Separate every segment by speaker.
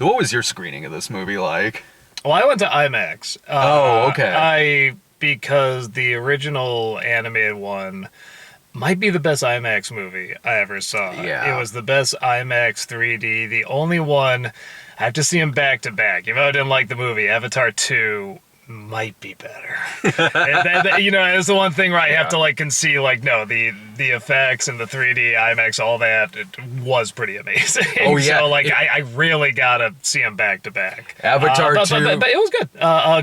Speaker 1: What was your screening of this movie like?
Speaker 2: Well, I went to IMAX.
Speaker 1: Okay.
Speaker 2: Because the original animated one might be the best IMAX movie I ever saw.
Speaker 1: Yeah.
Speaker 2: It was the best IMAX 3D. The only one, I have to see them back to back. If I didn't like the movie, Avatar 2 might be better. It's the one thing where I have to concede, no, the effects and the 3D IMAX, all that, it was pretty amazing.
Speaker 1: Oh, yeah.
Speaker 2: So, I really gotta see them back to back.
Speaker 1: Avatar 2.
Speaker 2: But it was good.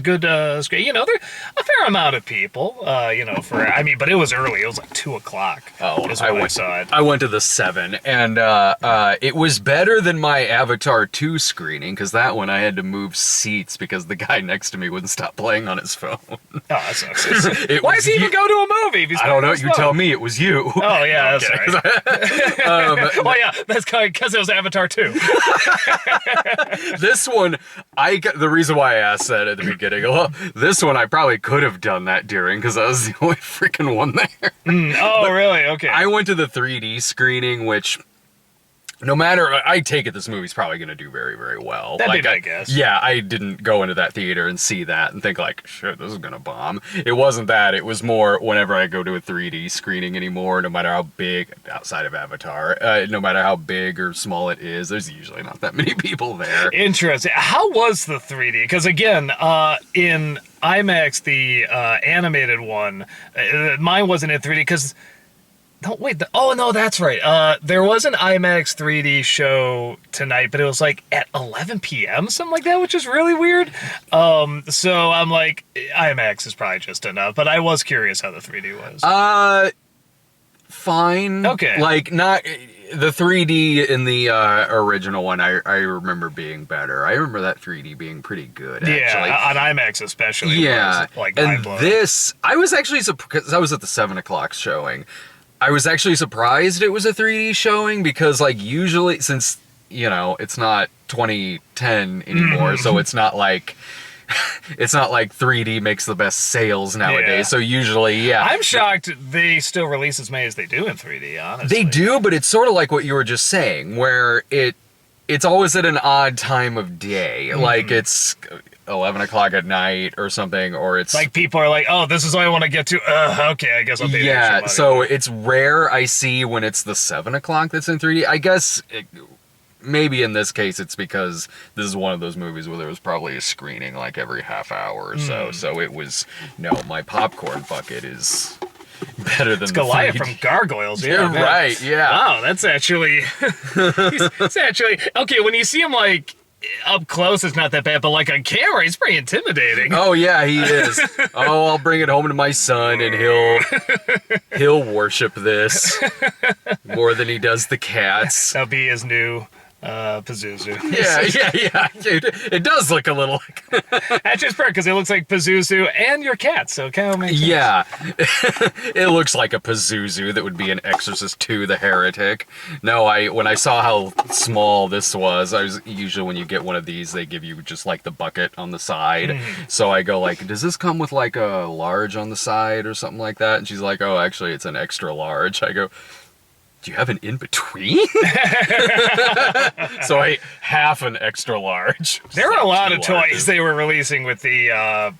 Speaker 2: Good screen. There a fair amount of people, but it was early. It was like 2 o'clock.
Speaker 1: Oh,
Speaker 2: I saw it.
Speaker 1: I went to the 7, and it was better than my Avatar 2 screening, because that one I had to move seats because the guy next to me wouldn't stop playing on his phone.
Speaker 2: Oh, that sucks. Why does he even go to a movie? If he's
Speaker 1: I don't know.
Speaker 2: on his
Speaker 1: You
Speaker 2: phone?
Speaker 1: tell me. It was you.
Speaker 2: Oh, yeah, that's right. Well, yeah, that's because it was Avatar 2.
Speaker 1: This one, the reason why I asked that at the beginning, this one I probably could have done that during, because I was the only freaking one there.
Speaker 2: Really? Okay.
Speaker 1: I went to the 3D screening, which, no matter, I take it this movie's probably going to do very, very well.
Speaker 2: That'd be my guess.
Speaker 1: Yeah, I didn't go into that theater and see that and think shit, this is going to bomb. It wasn't that. It was more whenever I go to a 3D screening anymore, no matter how big, outside of Avatar, no matter how big or small it is, there's usually not that many people there.
Speaker 2: Interesting. How was the 3D? Because again, in IMAX, the animated one, mine wasn't in 3D because... No, wait. No, that's right. There was an IMAX 3D show tonight, but it was at 11 p.m., something like that, which is really weird. So I'm like, IMAX is probably just enough, but I was curious how the 3D was.
Speaker 1: Fine.
Speaker 2: Okay.
Speaker 1: Not the 3D in the original one. I remember being better. I remember that 3D being pretty good. Actually.
Speaker 2: Yeah, on IMAX especially.
Speaker 1: Yeah, and
Speaker 2: mind-blowing.
Speaker 1: this, I was actually surprised. I was at the 7 o'clock showing. I was actually surprised it was a 3D showing because, usually, since, it's not 2010 anymore, so it's not like 3D makes the best sales nowadays.
Speaker 2: Yeah.
Speaker 1: So usually, yeah.
Speaker 2: I'm shocked they still release as many as they do in 3D, honestly.
Speaker 1: They do, but it's sort of like what you were just saying, where it's always at an odd time of day. It's 11 o'clock at night or something, or it's...
Speaker 2: people are oh, this is what I want to get to. Okay, I guess I'll pay the extra money.
Speaker 1: So it's rare I see when it's the 7 o'clock that's in 3D. I guess maybe in this case it's because this is one of those movies where there was probably a screening every half hour or so. So it was, my popcorn bucket is... better than
Speaker 2: it's Goliath
Speaker 1: 3D.
Speaker 2: from Gargoyles. Yeah, man.
Speaker 1: Right, yeah.
Speaker 2: Wow, that's actually... it's actually... Okay, when you see him, up close, it's not that bad, but, on camera, he's pretty intimidating.
Speaker 1: Oh, yeah, he is. I'll bring it home to my son, and he'll worship this more than he does the cats.
Speaker 2: That'll be his new... Pazuzu.
Speaker 1: Yeah. It does look a little
Speaker 2: That's just perfect, because it looks like Pazuzu and your cat, so it kind of makes sense.
Speaker 1: Yeah. It looks like a Pazuzu that would be in Exorcist 2, the Heretic. No, when I saw how small this was, usually when you get one of these, they give you just the bucket on the side. So I go does this come with a large on the side or something like that? And she's like, oh, actually it's an extra large. I go, do you have an in-between? So I half an extra large.
Speaker 2: There were a lot of toys they were releasing with the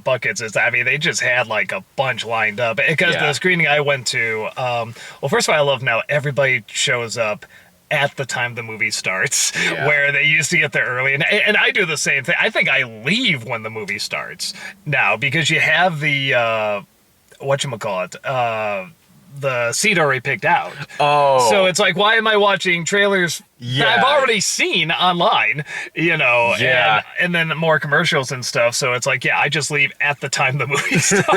Speaker 2: buckets. They just had a bunch lined up. Because the screening I went to, first of all, I love now everybody shows up at the time the movie starts, where they used to get there early. And I do the same thing. I think I leave when the movie starts now, because you have the, the seat already picked out.
Speaker 1: Oh.
Speaker 2: So it's why am I watching trailers that I've already seen online,
Speaker 1: Yeah.
Speaker 2: and then more commercials and stuff. So it's I just leave at the time the movie starts.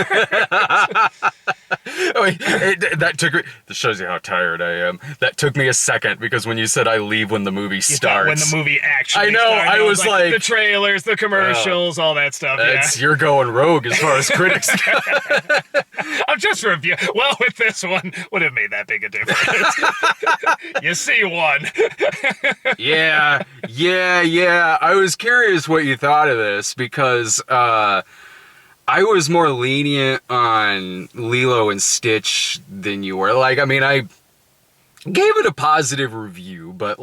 Speaker 1: That took me... This shows you how tired I am. That took me a second, because when you said I leave when the movie starts...
Speaker 2: When the movie actually
Speaker 1: I know,
Speaker 2: starts.
Speaker 1: I was
Speaker 2: the trailers, the commercials, all that stuff.
Speaker 1: You're going rogue as far as critics go.
Speaker 2: I'm just reviewing. Well, with this one, would have made that big a difference. You see one.
Speaker 1: Yeah. I was curious what you thought of this, because I was more lenient on Lilo and Stitch than you were. I gave it a positive review, but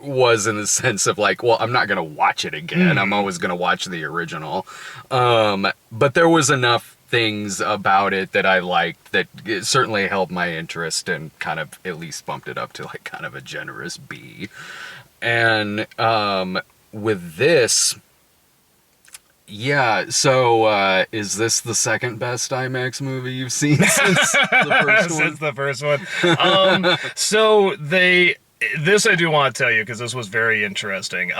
Speaker 1: was in the sense of like, well, I'm not going to watch it again. I'm always going to watch the original. But there was enough things about it that I liked that it certainly held my interest and kind of at least bumped it up to like kind of a generous B. And with this, yeah, so is this the second best IMAX movie you've seen since the first one?
Speaker 2: Since the first one. So this I do want to tell you because this was very interesting.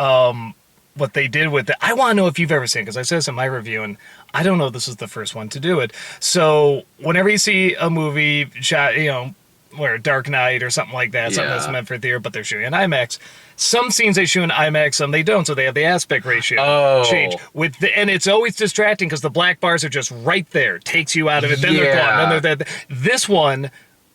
Speaker 2: What they did with it, I want to know if you've ever seen, because I said this in my review, and I don't know if this is the first one to do it. So whenever you see a movie shot, where Dark Knight or something like that, something that's meant for theater, but they're shooting in IMAX. Some scenes they shoot in IMAX, some they don't, so they have the aspect ratio change. And it's always distracting because the black bars are just right there, takes you out of it, then they're gone. Then they're there. This one,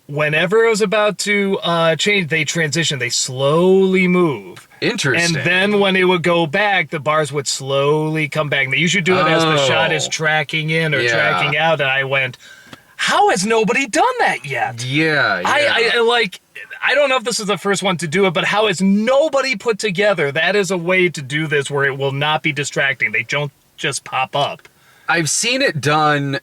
Speaker 2: whenever it was about to change, they transition, they slowly move.
Speaker 1: Interesting.
Speaker 2: And then when it would go back, the bars would slowly come back. They usually do it as the shot is tracking in or tracking out, and I went, how has nobody done that yet?
Speaker 1: Yeah.
Speaker 2: I don't know if this is the first one to do it, but how has nobody put together that is a way to do this where it will not be distracting? They don't just pop up.
Speaker 1: I've seen it done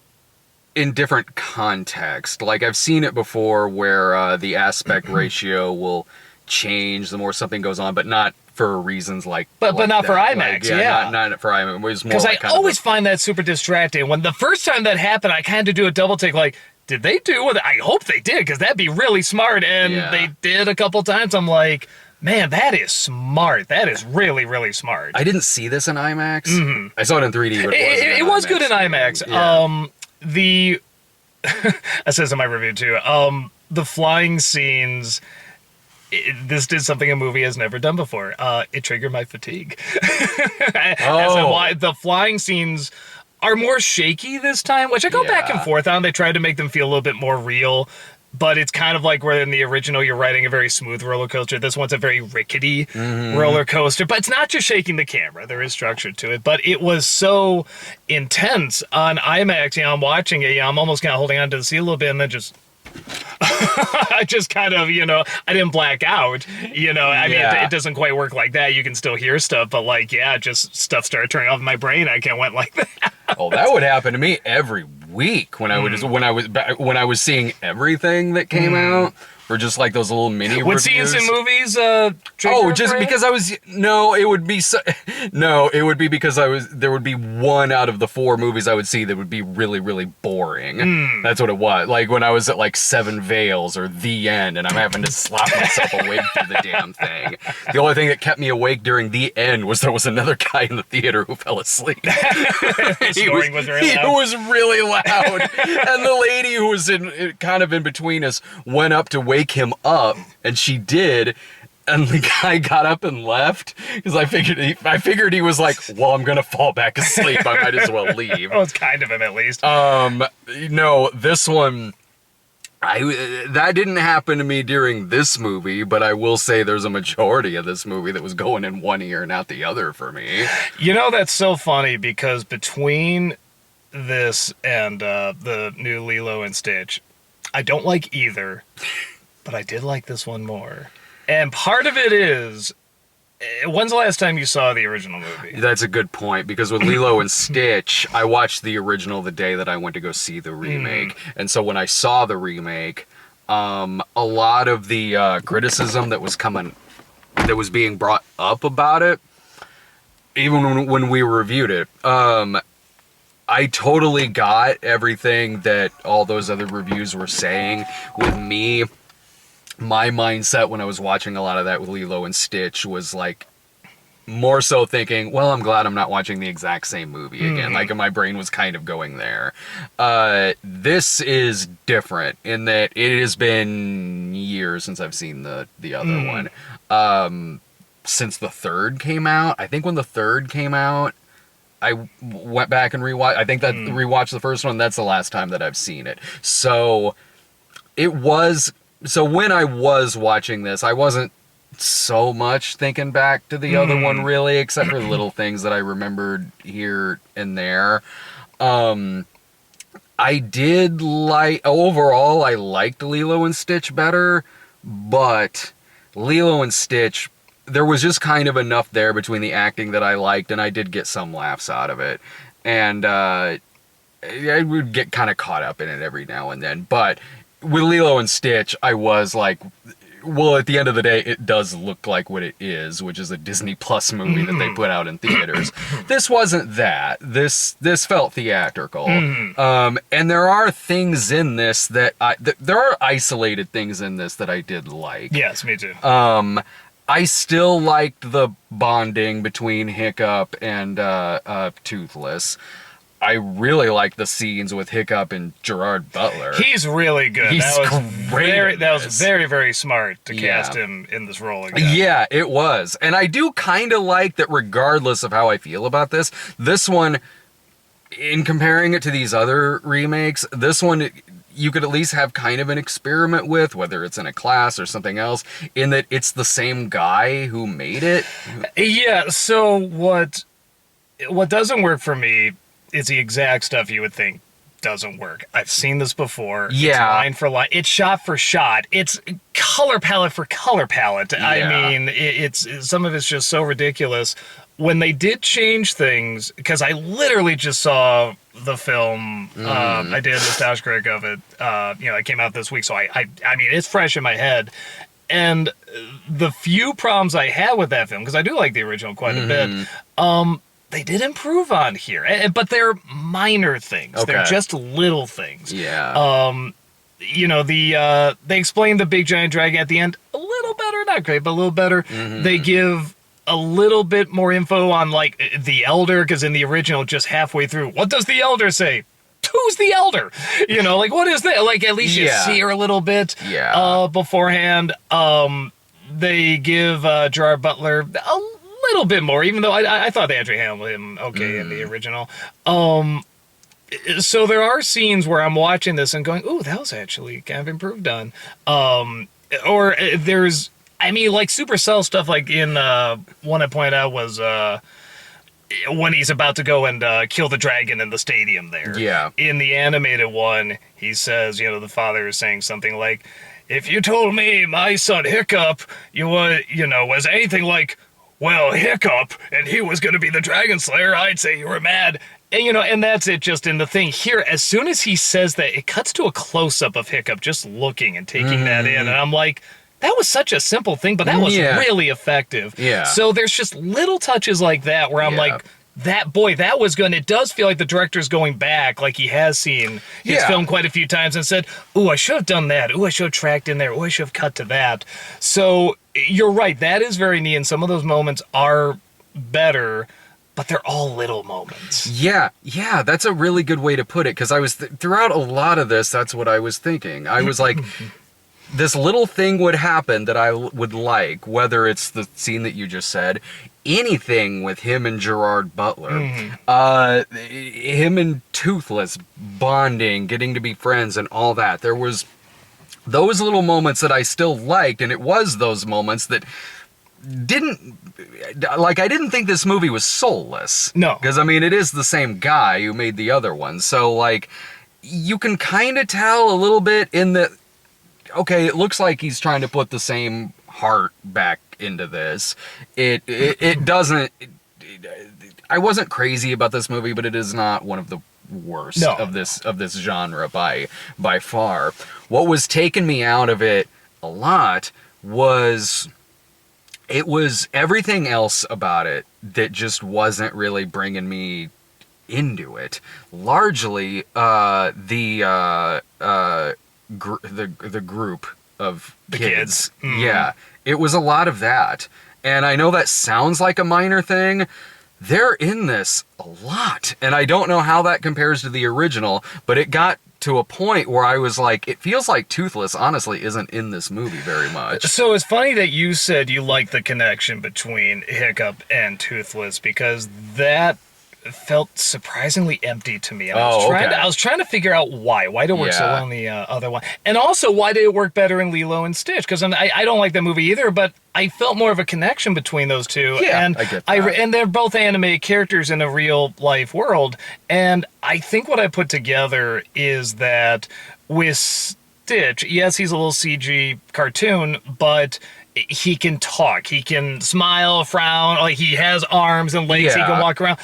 Speaker 1: in different context. Like I've seen it before where the aspect ratio will change the more something goes on, but not for reasons like
Speaker 2: but not
Speaker 1: that.
Speaker 2: for IMAX,
Speaker 1: not for IMAX. It was more
Speaker 2: because
Speaker 1: like
Speaker 2: I always find that super distracting. When the first time that happened, I kind of do a double take, like, did they do what? I hope they did, because that'd be really smart, and they did a couple times. I'm like, man, that is smart. That is really, really smart.
Speaker 1: I didn't see this in IMAX. I saw it in 3D, but
Speaker 2: it was good in IMAX.
Speaker 1: Yeah.
Speaker 2: I says in my review too. The flying scenes. This did something a movie has never done before. It triggered my fatigue. The flying scenes are more shaky this time, which I go back and forth on. They tried to make them feel a little bit more real, but it's kind of like where in the original you're riding a very smooth roller coaster. This one's a very rickety roller coaster, but it's not just shaking the camera. There is structure to it, but it was so intense on IMAX. I'm watching it. I'm almost kind of holding on to the seat a little bit, and then just I just kind of, I didn't black out, I mean, it doesn't quite work like that. You can still hear stuff, but just stuff started turning off in my brain. I can't went like that.
Speaker 1: Oh, that would happen to me every week when I was seeing everything that came out. Or just like those little mini reviews.
Speaker 2: Would scenes in movies
Speaker 1: because I was it would be because there would be one out of the 4 movies I would see that would be really, really boring. That's what it was. Like when I was at like Seven Veils or The End and I'm having to slap myself awake through the damn thing. The only thing that kept me awake during The End was there was another guy in the theater who fell asleep.
Speaker 2: He was
Speaker 1: really loud. And the lady who was kind of in between us went up to wake him up, and she did, and the guy got up and left because I figured he was like, well, I'm gonna fall back asleep, I might as well leave.
Speaker 2: Oh, it's kind of him at least.
Speaker 1: No, this one, that didn't happen to me during this movie, but I will say there's a majority of this movie that was going in one ear and out the other for me.
Speaker 2: That's so funny because between this and the new Lilo and Stitch, I don't like either. But I did like this one more. And part of it is, when's the last time you saw the original movie?
Speaker 1: That's a good point, because with Lilo and Stitch, I watched the original the day that I went to go see the remake. And so when I saw the remake, a lot of the criticism that was being brought up about it, even when we reviewed it, I totally got everything that all those other reviews were saying. With me, my mindset when I was watching a lot of that with Lilo and Stitch was like more so thinking, well, I'm glad I'm not watching the exact same movie again. Like my brain was kind of going there. This is different in that it has been years since I've seen the other one. Since the third came out, I think when the third came out, I went back and rewatched. I think that rewatched the first one. That's the last time that I've seen it. So when I was watching this, I wasn't so much thinking back to the other one really, except for the little things that I remembered here and there. I did overall, I liked Lilo and Stitch better, but Lilo and Stitch there was just kind of enough there between the acting that I liked, and I did get some laughs out of it. And I would get kind of caught up in it every now and then. But with Lilo and Stitch, I was like, well, at the end of the day, it does look like what it is, which is a Disney Plus movie that they put out in theaters. This wasn't that. This felt theatrical. And there are things in this that there are isolated things in this that I did like.
Speaker 2: Yes, me too.
Speaker 1: I still liked the bonding between Hiccup and Toothless. I really like the scenes with Hiccup and Gerard Butler.
Speaker 2: He's really good.
Speaker 1: He's
Speaker 2: that was
Speaker 1: great.
Speaker 2: That was very, very smart to cast him in this role again.
Speaker 1: Yeah, it was. And I do kind of like that regardless of how I feel about this one, in comparing it to these other remakes, this one you could at least have kind of an experiment with, whether it's in a class or something else, in that it's the same guy who made it.
Speaker 2: Yeah, so what doesn't work for me is the exact stuff you would think doesn't work. I've seen this before.
Speaker 1: Yeah.
Speaker 2: It's line for line. It's shot for shot. It's color palette for color palette. Yeah. I mean, it's some of it's just so ridiculous. When they did change things, because I literally just saw the film, I did a nostalgia critic of it. It came out this week, so I mean, it's fresh in my head. And the few problems I had with that film, because I do like the original quite a bit, they did improve on here, but they're minor things. Okay. They're just little things.
Speaker 1: Yeah.
Speaker 2: They explain the big giant dragon at the end a little better, not great, but a little better. They give a little bit more info on like the elder, because in the original, just halfway through, what does the elder say? Who's the elder? Like what is that? Like at least you see her a little bit beforehand. They give Gerard Butler a little bit more, even though I thought they actually handled him okay in the original. So there are scenes where I'm watching this and going, "Ooh, that was actually kind of improved on." Or there's, I mean, like Supercell stuff. Like in one I pointed out was when he's about to go and kill the dragon in the stadium there. Yeah. In the animated one, he says, the father is saying something like, "If you told me my son Hiccup, was anything like, well, Hiccup, and he was going to be the Dragon Slayer, I'd say you were mad." And, and that's it just in the thing. Here, as soon as he says that, it cuts to a close-up of Hiccup just looking and taking that in. And I'm like, that was such a simple thing, but that was really effective. Yeah. So there's just little touches like that where I'm like, it does feel like the director's going back, like he has seen his film quite a few times and said, "Ooh, I should have done that. Ooh, I should have tracked in there. Ooh, I should have cut to that." So you're right. That is very neat. And some of those moments are better, but they're all little moments. Yeah. That's a really good way to put it. Because I was, throughout a lot of this, that's what I was thinking. I was like, this little thing would happen that I would like, whether it's the scene that you just said, anything with him and Gerard Butler, him and Toothless bonding, getting to be friends and all that. There was those little moments that I still liked, and it was those moments that I didn't think this movie was soulless. No. Because, I mean, it is the same guy who made the other one. So, like, you can kind of tell a little bit in the, okay, it looks like he's trying to put the same heart back into this. It doesn't, I wasn't crazy about this movie, but it is not one of the worst of this genre by far. What was taking me out of it a lot was everything else about it that just wasn't really bringing me into it. Largely the group of kids. Yeah, it was a lot of that. And I know that sounds like a minor thing. They're in this a lot. And I don't know how that compares to the original, but it got to a point where I was like, it feels like Toothless, honestly, isn't in this movie very much. So it's funny that you said you like the connection between Hiccup and Toothless, because that felt surprisingly empty to me. I was trying to figure out why did it work so well in the other one, and also why did it work better in Lilo and Stitch? Because I don't like that movie either, but I felt more of a connection between those two. Yeah, and I get that. And they're both animated characters in a real life world, and I think what I put together is that with Stitch, yes, he's a little CG cartoon, but he can talk, he can smile, frown, like he has arms and legs, he can walk around.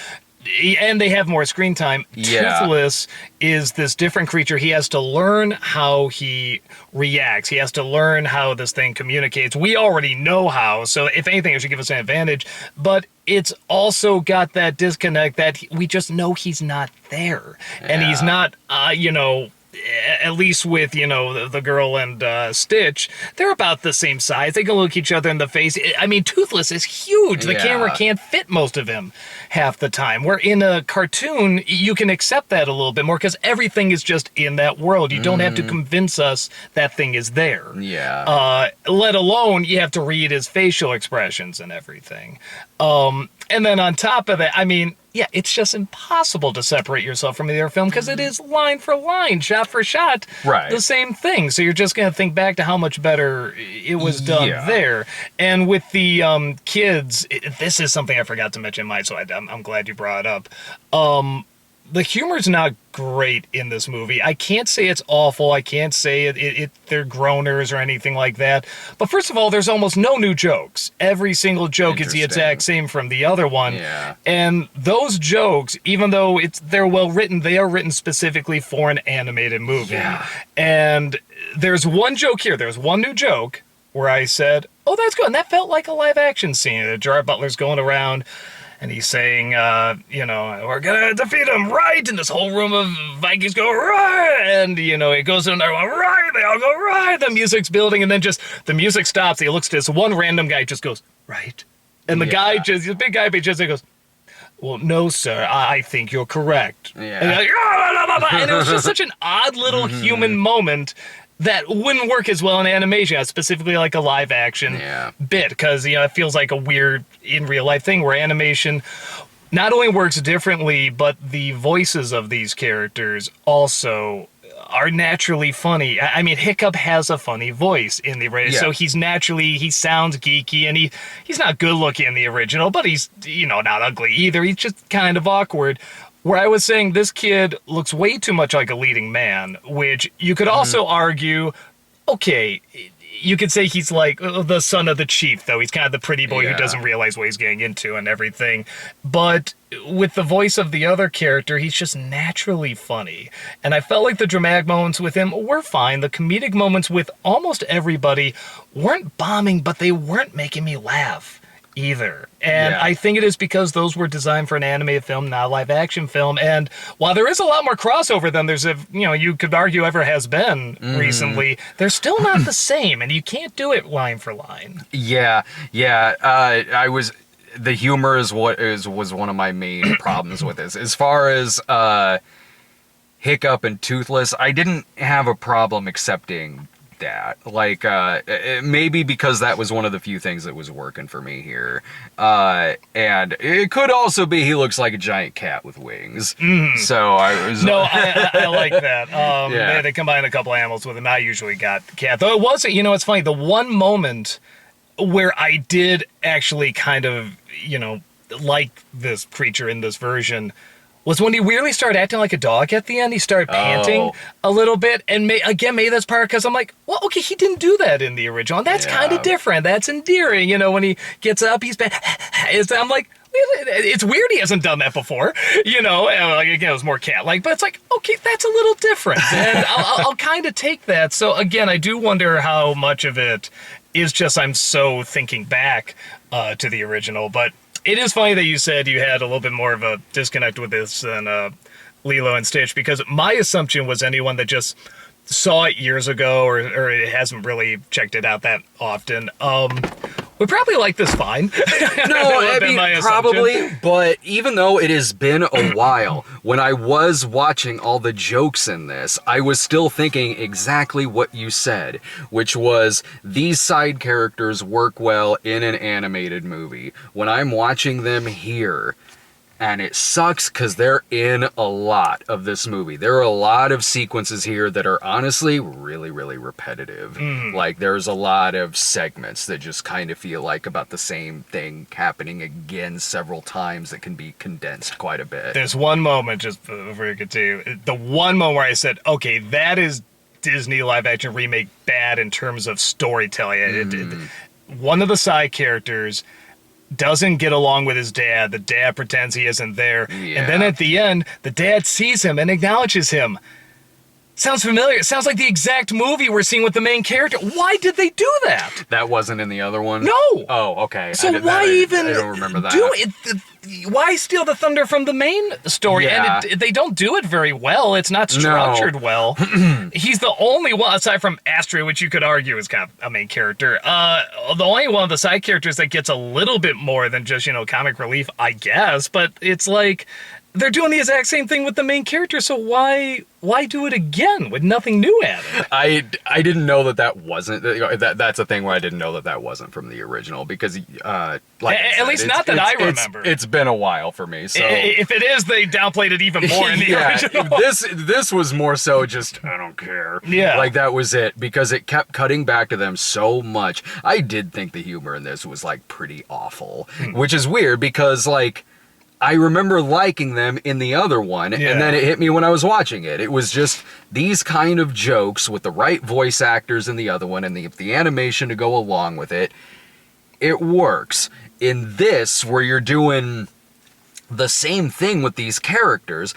Speaker 2: And they have more screen time.
Speaker 1: Yeah.
Speaker 2: Toothless is this different creature. He has to learn how he reacts. He has to learn how this thing communicates. We already know how, so if anything, it should give us an advantage. But it's also got that disconnect that we just know he's not there. And he's not, at least with, the girl and Stitch, they're about the same size. They can look each other in the face. I mean, Toothless is huge. The camera can't fit most of him half the time. Where in a cartoon, you can accept that a little bit more because everything is just in that world. You don't have to convince us that thing is there.
Speaker 1: Yeah.
Speaker 2: Let alone you have to read his facial expressions and everything. And then on top of that, I mean, yeah, it's just impossible to separate yourself from the other film because it is line for line, shot for shot, the same thing. So you're just going to think back to how much better it was done there. And with the kids, this is something I forgot to mention, Mike, so I'm glad you brought it up. The humor's not great in this movie. I can't say it's awful. I can't say they're groaners or anything like that. But first of all, there's almost no new jokes. Every single joke is the exact same from the other one.
Speaker 1: Yeah.
Speaker 2: And those jokes, even though they're well written, they are written specifically for an animated movie.
Speaker 1: Yeah.
Speaker 2: And there's one joke here. There's one new joke where I said, oh, that's good. And that felt like a live action scene. Gerard Butler's going around and he's saying, we're going to defeat him, right? And this whole room of Vikings go, right? And, it goes in there, right? They all go, right? The music's building, and then just the music stops. He looks to this one random guy, just goes, right? And the guy the big guy just goes, well, no, sir, I think you're correct.
Speaker 1: Yeah.
Speaker 2: And, and it was just such an odd little human moment that wouldn't work as well in animation, specifically like a live action bit, because it feels like a weird in real life thing where animation not only works differently, but the voices of these characters also are naturally funny. I mean, Hiccup has a funny voice in the original, so he sounds geeky, and he's not good looking in the original, but he's not ugly either. He's just kind of awkward. Where I was saying this kid looks way too much like a leading man, which you could also argue, okay, you could say he's like the son of the chief, though. He's kind of the pretty boy who doesn't realize what he's getting into and everything. But with the voice of the other character, he's just naturally funny. And I felt like the dramatic moments with him were fine. The comedic moments with almost everybody weren't bombing, but they weren't making me laugh either. And I think it is because those were designed for an animated film, not a live action film. And while there is a lot more crossover than you could argue ever has been recently, they're still not the same, and you can't do it line for line.
Speaker 1: The humor was one of my main problems with this. As far as Hiccup and Toothless, I didn't have a problem accepting that. Like, maybe because that was one of the few things that was working for me here. And it could also be he looks like a giant cat with wings. So I was...
Speaker 2: No, I like that. They combined a couple animals with him. I usually got the cat. Though it wasn't, it's funny, the one moment where I did actually kind of, like this creature in this version was when he weirdly started acting like a dog at the end. He started panting a little bit. And maybe that's part because I'm like, well, okay, he didn't do that in the original. And that's kind of different. That's endearing. When he gets up, he's been... I'm like, it's weird he hasn't done that before. Again, it was more cat-like. But it's like, okay, that's a little different. And I'll kind of take that. So, again, I do wonder how much of it is just I'm so thinking back to the original. But it is funny that you said you had a little bit more of a disconnect with this than Lilo and Stitch, because my assumption was anyone that just saw it years ago or it hasn't really checked it out that often would probably like this fine.
Speaker 1: No, I mean, probably, but even though it has been a while, when I was watching all the jokes in this, I was still thinking exactly what you said, which was these side characters work well in an animated movie. When I'm watching them here, and it sucks because they're in a lot of this movie. There are a lot of sequences here that are honestly really, really repetitive. Like, there's a lot of segments that just kind of feel like about the same thing happening again several times that can be condensed quite a bit.
Speaker 2: There's one moment, just before you continue, the one moment where I said, okay, that is Disney live-action remake bad in terms of storytelling. one of the side characters doesn't get along with his dad. The dad pretends he isn't there.
Speaker 1: Yeah.
Speaker 2: And then at the end, the dad sees him and acknowledges him. Sounds familiar. It sounds like the exact movie we're seeing with the main character. Why did they do that?
Speaker 1: That wasn't in the other one?
Speaker 2: No.
Speaker 1: Oh, okay.
Speaker 2: So why even
Speaker 1: I don't remember that.
Speaker 2: do it? Why steal the thunder from the main story?
Speaker 1: Yeah.
Speaker 2: And they don't do it very well. It's not structured well. He's the only one, aside from Astrid, which you could argue is kind of a main character, the only one of the side characters that gets a little bit more than just, comic relief, I guess. But it's like they're doing the exact same thing with the main character, so why do it again with nothing new added?
Speaker 1: I didn't know that wasn't that's a thing where I didn't know that wasn't from the original because like
Speaker 2: at least not that I remember.
Speaker 1: It's been a while for me, so
Speaker 2: if it is, they downplayed it even more in the original.
Speaker 1: This was more so just I don't care.
Speaker 2: Yeah,
Speaker 1: like that was it because it kept cutting back to them so much. I did think the humor in this was like pretty awful, which is weird because like I remember liking them in the other one, and then it hit me when I was watching it. It was just these kind of jokes with the right voice actors in the other one, and the animation to go along with it. It works. In this, where you're doing the same thing with these characters,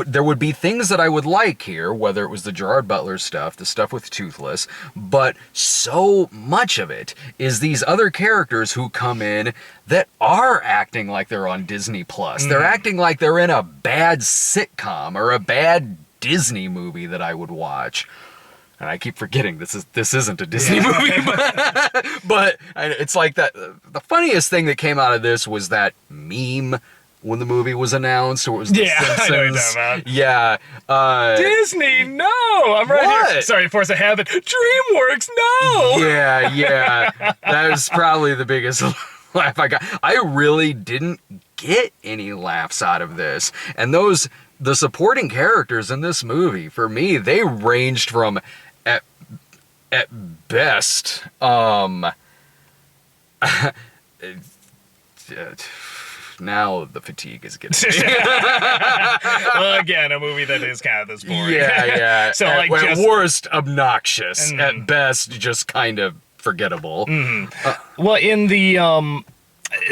Speaker 1: there would be things that I would like here, whether it was the Gerard Butler stuff, the stuff with Toothless, but so much of it is these other characters who come in that are acting like they're on Disney Plus. They're acting like they're in a bad sitcom or a bad Disney movie that I would watch. And I keep forgetting this isn't a Disney movie, but it's like that. The funniest thing that came out of this was that meme when the movie was announced, or it was The Simpsons.
Speaker 2: I know what you're talking about.
Speaker 1: Yeah.
Speaker 2: Disney, no! I'm right here. Sorry, force of habit. Dreamworks, no!
Speaker 1: Yeah. That was probably the biggest laugh I got. I really didn't get any laughs out of this. And the supporting characters in this movie, for me, they ranged from, at best, now the fatigue is getting me.
Speaker 2: Well, again, a movie that is kind of this boring.
Speaker 1: Yeah.
Speaker 2: So,
Speaker 1: at
Speaker 2: just
Speaker 1: worst, obnoxious. At best, just kind of forgettable.
Speaker 2: Well, in the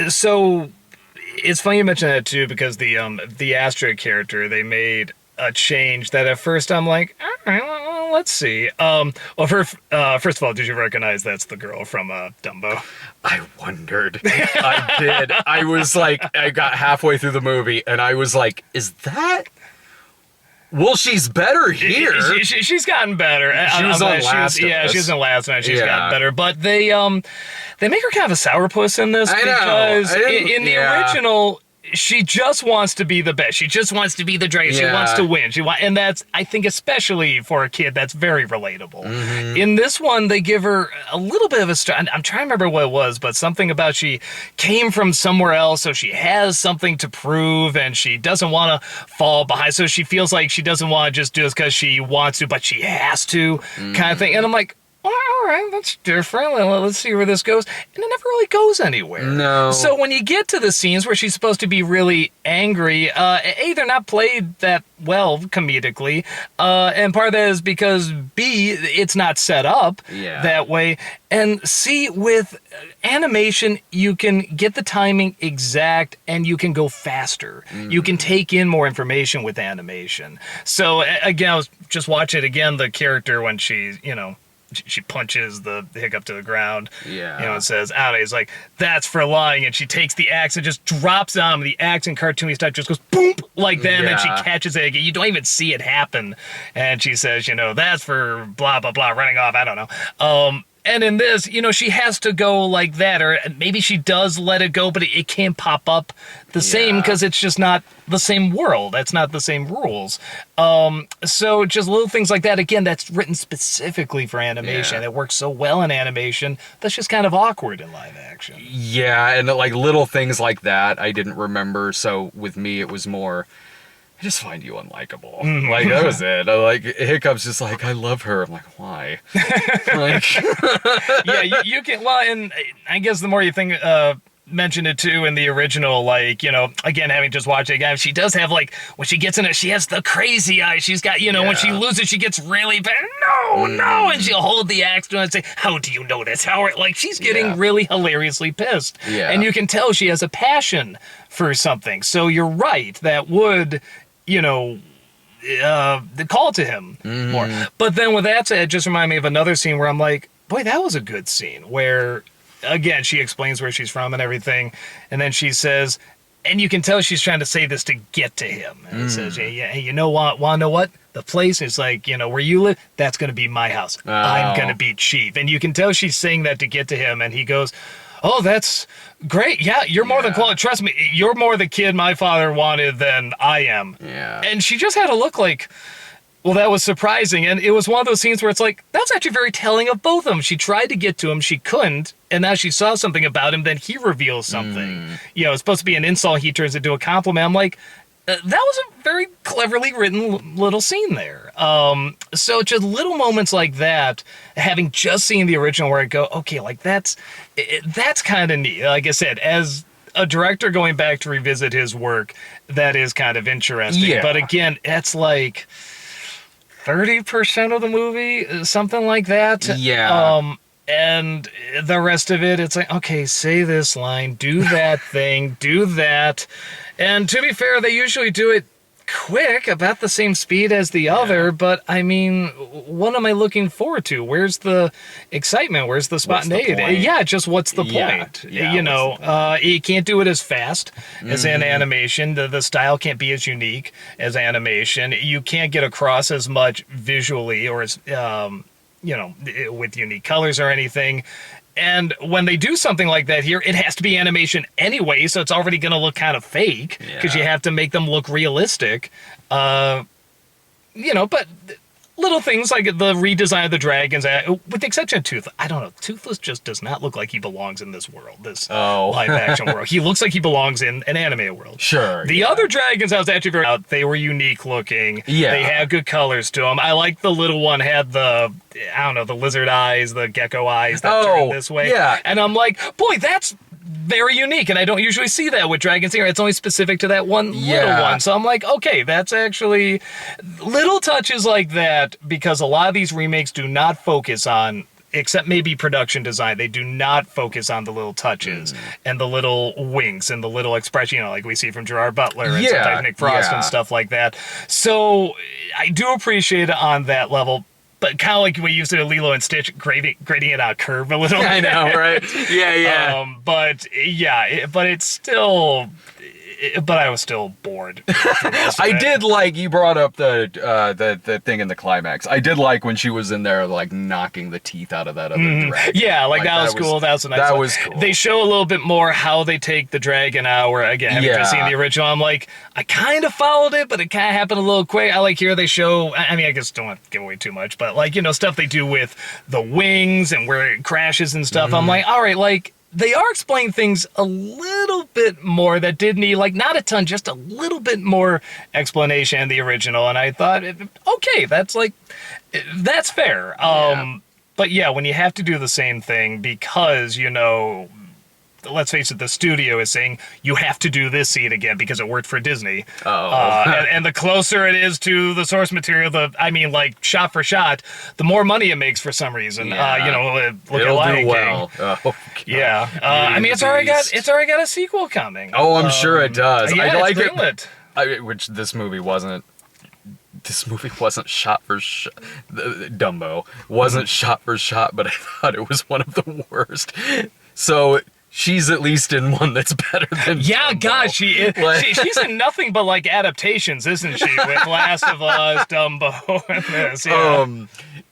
Speaker 2: so it's funny you mention that too, because the Astrid character, they made a change that at first I'm like, all right, well, let's see. Well, first of all, did you recognize that's the girl from Dumbo?
Speaker 1: I wondered. I did. I was like, I got halfway through the movie and I was like, is that? Well, she's better here.
Speaker 2: She's gotten better.
Speaker 1: She was on Last of Us.
Speaker 2: She was in Last of Us. She's gotten better. But they make her kind of a sourpuss in this because in the original, she just wants to be the best. She just wants to be the dragon. She wants to win. And that's, I think, especially for a kid, that's very relatable. In this one, they give her a little bit of a I'm trying to remember what it was, but something about she came from somewhere else, so she has something to prove, and she doesn't want to fall behind. So she feels like she doesn't want to just do this because she wants to, but she has to, kind of thing. And I'm like, all right, that's different. Let's see where this goes. And it never really goes anywhere.
Speaker 1: No.
Speaker 2: So when you get to the scenes where she's supposed to be really angry, A, they're not played that well comedically. And part of that is because B, it's not set up that way. And C, with animation, you can get the timing exact and you can go faster. You can take in more information with animation. So again, I was just watching it again, the character when she's, she punches the hiccup to the ground. And says, out. He's like, that's for lying. And she takes the axe and just drops it on him. The axe in cartoony stuff just goes boom like that. And then she catches it again. You don't even see it happen. And she says, that's for blah, blah, blah, running off. I don't know. And in this, she has to go like that, or maybe she does let it go, but it can't pop up the same because it's just not the same world. That's not the same rules. So just little things like that. Again, that's written specifically for animation. It works so well in animation. That's just kind of awkward in live action.
Speaker 1: Yeah, and like little things like that I didn't remember. So with me, it was more, I just find you unlikable. Like, that was it. Like, Hiccup's just like, I love her. I'm like, why? Like,
Speaker 2: you can, well, and I guess the more you think, mentioned it too in the original, like, again, having just watched it again, she does have, like, when she gets in it, she has the crazy eye. She's got, when she loses, she gets really bad. No, and she'll hold the axe to her and say, how do you know this? Like, she's getting really hilariously pissed.
Speaker 1: Yeah.
Speaker 2: And you can tell she has a passion for something. So you're right, that would, call to him more. But then with that said, it just reminded me of another scene where I'm like, boy, that was a good scene, where, again, she explains where she's from and everything, and then she says, and you can tell she's trying to say this to get to him. And it says, hey, you know what? Want to know what? The place is like, where you live, that's going to be my house.
Speaker 1: Oh.
Speaker 2: I'm going to be chief. And you can tell she's saying that to get to him, and he goes, oh, that's great. Yeah, you're more than qualified. Trust me, you're more the kid my father wanted than I am.
Speaker 1: Yeah.
Speaker 2: And she just had a look like, well, that was surprising. And it was one of those scenes where it's like, that's actually very telling of both of them. She tried to get to him, she couldn't, and now she saw something about him, then he reveals something. It's supposed to be an insult, he turns it into a compliment. I'm like, that was a very cleverly written little scene there. So just little moments like that, having just seen the original, where I go, okay, like that's kind of neat. Like I said, as a director going back to revisit his work, that is kind of interesting.
Speaker 1: Yeah.
Speaker 2: But again, it's like 30% of the movie, something like that.
Speaker 1: Yeah.
Speaker 2: And the rest of it, it's like, okay, say this line, do that thing, do that. And to be fair, they usually do it quick, about the same speed as the other, but I mean, what am I looking forward to? Where's the excitement? Where's the spontaneity? Yeah, just what's the point? You can't do it as fast as in animation. The style can't be as unique as animation. You can't get across as much visually or as with unique colors or anything. And when they do something like that here, it has to be animation anyway, so it's already going to look kind of fake, because you have to make them look realistic. But little things like the redesign of the dragons, with the exception of Toothless. I don't know, Toothless just does not look like he belongs in this world, this live-action world. He looks like he belongs in an animated world.
Speaker 1: Sure.
Speaker 2: The other dragons, I was actually very out. They were unique looking.
Speaker 1: Yeah.
Speaker 2: They had good colors to them. I like the little one had the lizard eyes, the gecko eyes that turn this way.
Speaker 1: Yeah.
Speaker 2: And I'm like, boy, that's very unique, and I don't usually see that with dragons here. It's only specific to that one little one. So I'm like, okay, that's actually little touches like that, because a lot of these remakes do not focus on, except maybe production design, they do not focus on the little touches and the little winks and the little expression, like we see from Gerard Butler and sometimes Nick Frost and stuff like that. So I do appreciate it on that level. But kind of like we used to do Lilo and Stitch, grading it on a curve a little bit.
Speaker 1: I know, right? Yeah.
Speaker 2: But it's still... But I was still bored.
Speaker 1: I did like, you brought up the thing in the climax. I did like when she was in there, like, knocking the teeth out of that other dragon.
Speaker 2: Yeah, like that was cool. That was a nice
Speaker 1: That
Speaker 2: one.
Speaker 1: was cool.
Speaker 2: They show a little bit more how they take the dragon out, where, again, having just seen the original, I'm like, I kind of followed it, but it kind of happened a little quick. I like here they show, I mean, I guess don't want to give away too much, but, like, stuff they do with the wings and where it crashes and stuff. I'm like, all right, like, they are explaining things a little bit more that did need, like, not a ton, just a little bit more explanation in the original. And I thought, okay, that's fair. But yeah, when you have to do the same thing because, let's face it, the studio is saying you have to do this scene again because it worked for Disney. And the closer it is to the source material, like shot for shot, the more money it makes for some reason. Look at Lion King. Yeah. It's already got a sequel coming.
Speaker 1: Oh, I'm sure it does.
Speaker 2: Yeah,
Speaker 1: I like
Speaker 2: it.
Speaker 1: Which this movie wasn't. This movie wasn't shot for shot. Dumbo wasn't shot for shot, but I thought it was one of the worst. So she's at least in one that's better than Dumbo.
Speaker 2: God, she is. She's in nothing but like adaptations, isn't she? With Last of Us, Dumbo, and this. Yeah.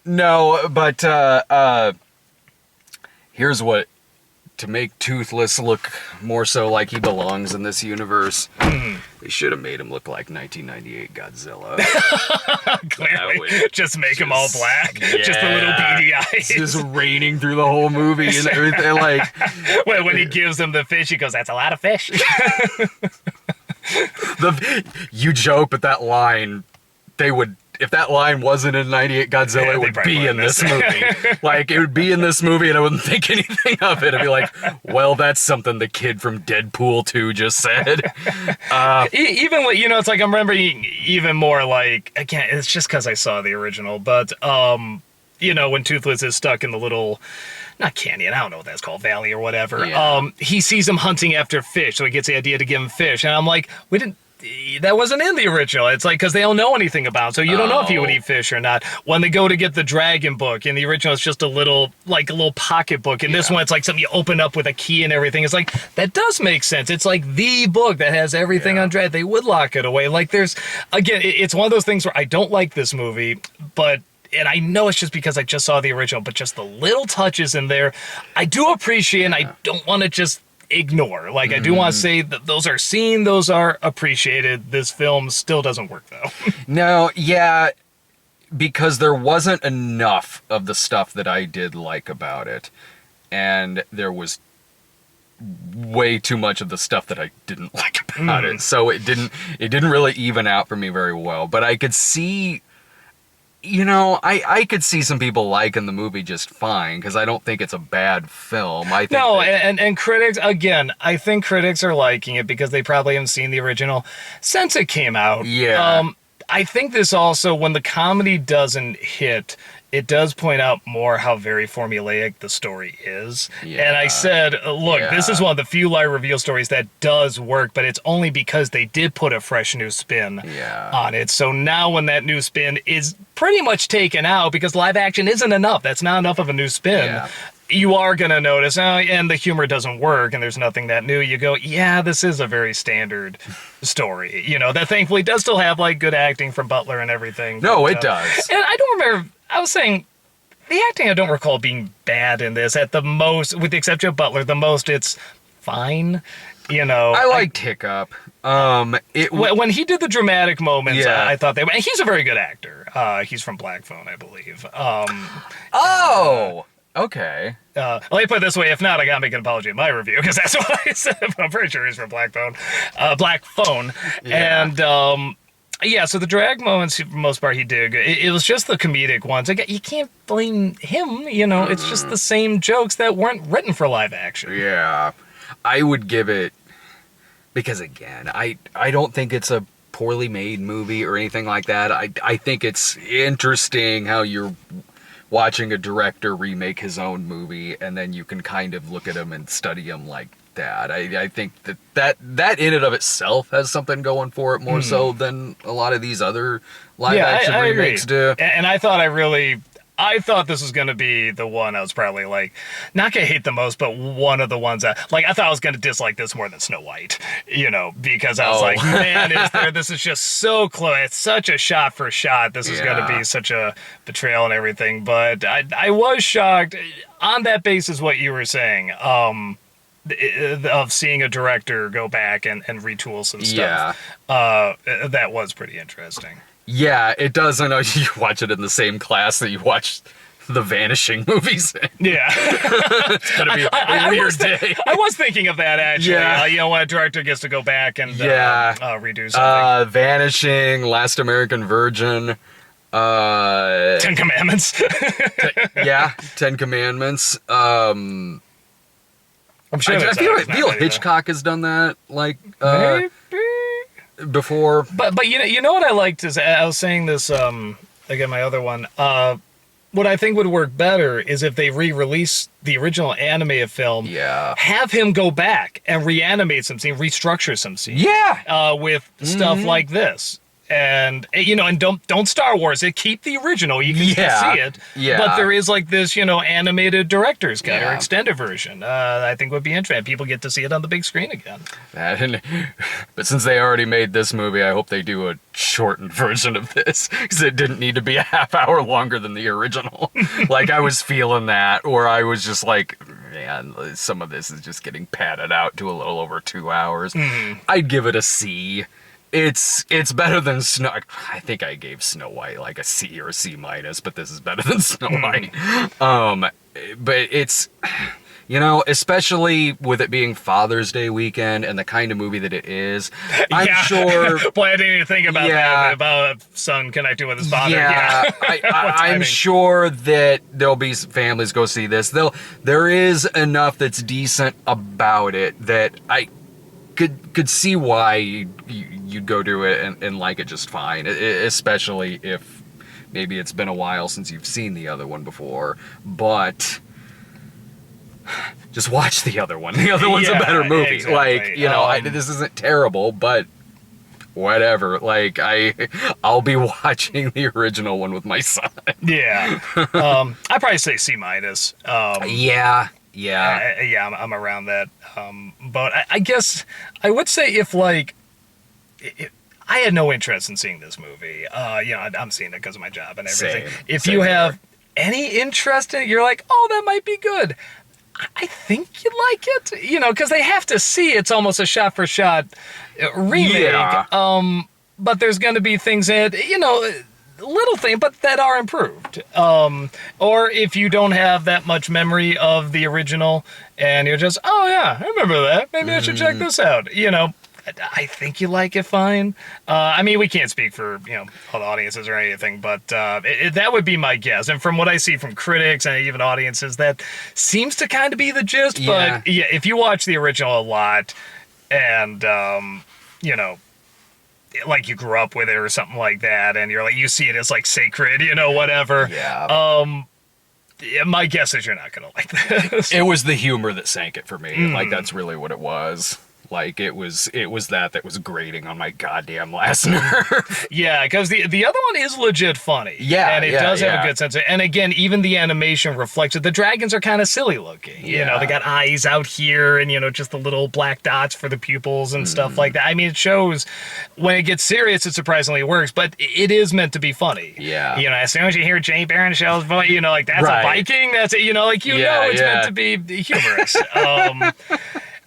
Speaker 1: No, but here's what. To make Toothless look more so like he belongs in this universe, they should have made him look like 1998 Godzilla.
Speaker 2: Clearly. Just make him all black. Yeah. Just the little beady eyes.
Speaker 1: Just raining through the whole movie and everything. Like,
Speaker 2: when he gives him the fish, he goes, "That's a lot of fish."
Speaker 1: You joke, but that line, they would if that line wasn't in 98 Godzilla,
Speaker 2: Yeah,
Speaker 1: it
Speaker 2: they
Speaker 1: would
Speaker 2: probably
Speaker 1: be in
Speaker 2: wouldn't
Speaker 1: this movie. Like, it would be in this movie and I wouldn't think anything of it. I'd be like, well, that's something the kid from Deadpool 2 just said.
Speaker 2: Even when, it's like I'm remembering even more like, again, it's just because I saw the original, but when Toothless is stuck in the little, not canyon, I don't know what that's called, valley or whatever.
Speaker 1: Yeah.
Speaker 2: He sees him hunting after fish, so he gets the idea to give him fish, and I'm like, that wasn't in the original. It's like, because they don't know anything about him, so you don't know if he would eat fish or not. When they go to get the dragon book, in the original, it's just a little pocket book. In this one, it's like something you open up with a key and everything. It's like, that does make sense. It's like the book that has everything on dragon. They would lock it away. Like, it's one of those things where I don't like this movie, and I know it's just because I just saw the original, but just the little touches in there, I do appreciate, and I don't want to just ignore. Like, I do want to say that those are seen, those are appreciated. This film still doesn't work, though.
Speaker 1: No, yeah, because there wasn't enough of the stuff that I did like about it, and there was way too much of the stuff that I didn't like about it. So it didn't really even out for me very well. But I could see, I could see some people liking the movie just fine, because I don't think it's a bad film. I think
Speaker 2: and critics, again, I think critics are liking it because they probably haven't seen the original since it came out.
Speaker 1: Yeah.
Speaker 2: I think this also, when the comedy doesn't hit, it does point out more how very formulaic the story is.
Speaker 1: Yeah.
Speaker 2: And I said, look, this is one of the few live reveal stories that does work, but it's only because they did put a fresh new spin on it. So now when that new spin is pretty much taken out, because live action isn't enough, that's not enough of a new spin, you are going to notice, and the humor doesn't work, and there's nothing that new. You go, yeah, this is a very standard story. That thankfully does still have, like, good acting from Butler and everything.
Speaker 1: No, it does.
Speaker 2: And I don't remember, I was saying, the acting I don't recall being bad in this. At the most, with the exception of Butler, the most it's fine.
Speaker 1: I liked Hiccup.
Speaker 2: When he did the dramatic moments, I thought and he's a very good actor. He's from Black Phone, I believe.
Speaker 1: Okay.
Speaker 2: Let me put it this way. If not, I gotta make an apology in my review, because that's what I said. But I'm pretty sure he's from Black Phone. Black Phone.
Speaker 1: Yeah.
Speaker 2: And so the drag moments, for the most part, he did. It was just the comedic ones. Again, you can't blame him. It's just the same jokes that weren't written for live action.
Speaker 1: Yeah. I would give it, because again, I don't think it's a poorly made movie or anything like that. I think it's interesting how you're watching a director remake his own movie, and then you can kind of look at him and study him like that. I think that in and of itself has something going for it more so than a lot of these other live action remakes do.
Speaker 2: And I thought this was going to be the one I was probably like, not going to hate the most, but one of the ones that, like, I thought I was going to dislike this more than Snow White, because I was like, man, this is just so close. It's such a shot for shot. This is going to be such a betrayal and everything. But I was shocked on that basis, what you were saying, of seeing a director go back and retool some stuff. That was pretty interesting.
Speaker 1: Yeah, it does. I know you watch it in the same class that you watch the Vanishing movies in.
Speaker 2: Yeah.
Speaker 1: It's going to be a weird day.
Speaker 2: I was thinking of that, actually.
Speaker 1: Yeah.
Speaker 2: When a director gets to go back and redo something.
Speaker 1: Vanishing, Last American Virgin.
Speaker 2: 10 Commandments.
Speaker 1: Ten Commandments. I'm
Speaker 2: sure
Speaker 1: I feel Hitchcock has done that, like, before.
Speaker 2: But you know what I liked is, I was saying this again, my other one. What I think would work better is if they re-release the original animated film.
Speaker 1: Yeah.
Speaker 2: Have him go back and reanimate some scenes, restructure some scenes.
Speaker 1: Yeah.
Speaker 2: With stuff like this. And and don't Star Wars it. Keep the original. You can still see it.
Speaker 1: Yeah.
Speaker 2: But there is like this, animated director's cut or extended version. I think would be interesting. People get to see it on the big screen again.
Speaker 1: But since they already made this movie, I hope they do a shortened version of this, because it didn't need to be a half hour longer than the original. Like, I was feeling that, or I was just like, man, some of this is just getting padded out to a little over 2 hours. I'd give it a C. It's better than Snow. I think I gave Snow White like a C or a C minus, but this is better than Snow White. But You know, especially with it being Father's Day weekend and the kind of movie that it is, I'm sure.
Speaker 2: Boy, I didn't even think about that. About son connecting with his father. Yeah,
Speaker 1: I'm sure that there'll be families go see this. There is enough that's decent about it that I could see why you'd go do it and like it just fine, especially if maybe it's been a while since you've seen the other one before, but just watch the other one. The other one's a better movie. Exactly. Like, you know, this isn't terrible, but whatever. Like, I'll be watching the original one with my son.
Speaker 2: Yeah. I'd probably say C-.
Speaker 1: Yeah.
Speaker 2: I'm around that. But I guess I would say if, like, I had no interest in seeing this movie. You know, I'm seeing it because of my job and everything. If you have any interest in it, you're like, oh, that might be good. I think you'd like it, you know, because they have to see it's almost a shot-for-shot remake. Yeah. But there's going to be things in it, you know, little things, but that are improved. Or if you don't have that much memory of the original and you're just, oh, yeah, I remember that. Maybe I should check this out, you know. I think you like it fine. I mean, we can't speak for, you know, all the audiences or anything, but that would be my guess. And from what I see from critics and even audiences, that seems to kind of be the gist. Yeah. But yeah, if you watch the original a lot and, you know, like you grew up with it or something like that, and you're like, you see it as like sacred, you know, whatever. Yeah. My guess is you're not going to like this.
Speaker 1: It was the humor that sank it for me. Like, that's really what it was. Like, it was that was grating on my goddamn last nerve.
Speaker 2: Yeah, because the other one is legit funny.
Speaker 1: Yeah,
Speaker 2: and it does have a good sense of, and again, even the animation reflects it. The dragons are kind of silly looking. Yeah. You know, they got eyes out here and, you know, just the little black dots for the pupils and stuff like that. I mean, it shows when it gets serious, it surprisingly works, but it is meant to be funny. Yeah. You know, as soon as you hear Jay Baruchel's voice, you know, like, that's a Viking, that's it, you know, like, you know it's meant to be humorous.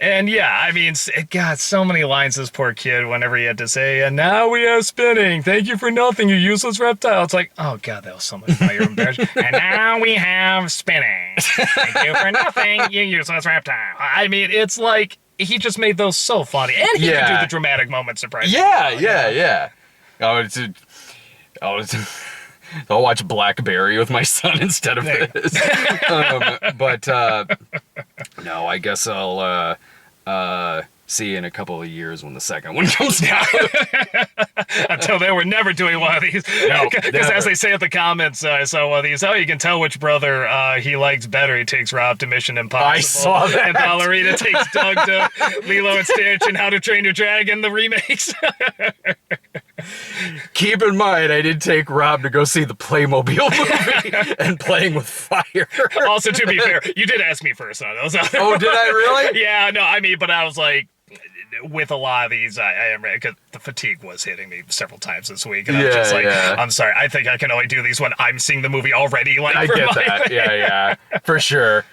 Speaker 2: And yeah, I mean, God, so many lines this poor kid whenever he had to say, and now we have spinning. Thank you for nothing, you useless reptile. It's like, oh God, that was so much fun. You're embarrassed. And now we have spinning. Thank you for nothing, you useless reptile. I mean, it's like, he just made those so funny. And he could do the dramatic moments surprisingly.
Speaker 1: Yeah. I'll watch Blackberry with my son instead of this. But no, I guess I'll see you in a couple of years when the second one comes out.
Speaker 2: Until then, we're never doing one of these. Because as they say in the comments, I saw one of these. Oh, you can tell which brother he likes better. He takes Rob to Mission Impossible.
Speaker 1: I saw that.
Speaker 2: And Ballerina takes Doug to Lilo and Stitch and How to Train Your Dragon, the remakes.
Speaker 1: Keep in mind, I did take Rob to go see the Playmobil movie and Playing with Fire.
Speaker 2: Also, to be fair, you did ask me first on those.
Speaker 1: Oh, did I really?
Speaker 2: Yeah, no, I mean, but I was like, with a lot of these, I am because the fatigue was hitting me several times this week, and I'm just like, I'm sorry, I think I can only do these when I'm seeing the movie already. Like,
Speaker 1: I get that. Yeah, for sure.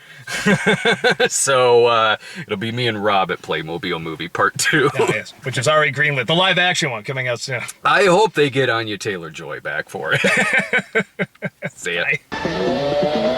Speaker 1: So it'll be me and Rob at Playmobil Movie Part 2.
Speaker 2: Yes, which is already greenlit. The live action one coming out soon.
Speaker 1: I hope they get Anya Taylor-Joy back for it. See ya.
Speaker 2: Bye.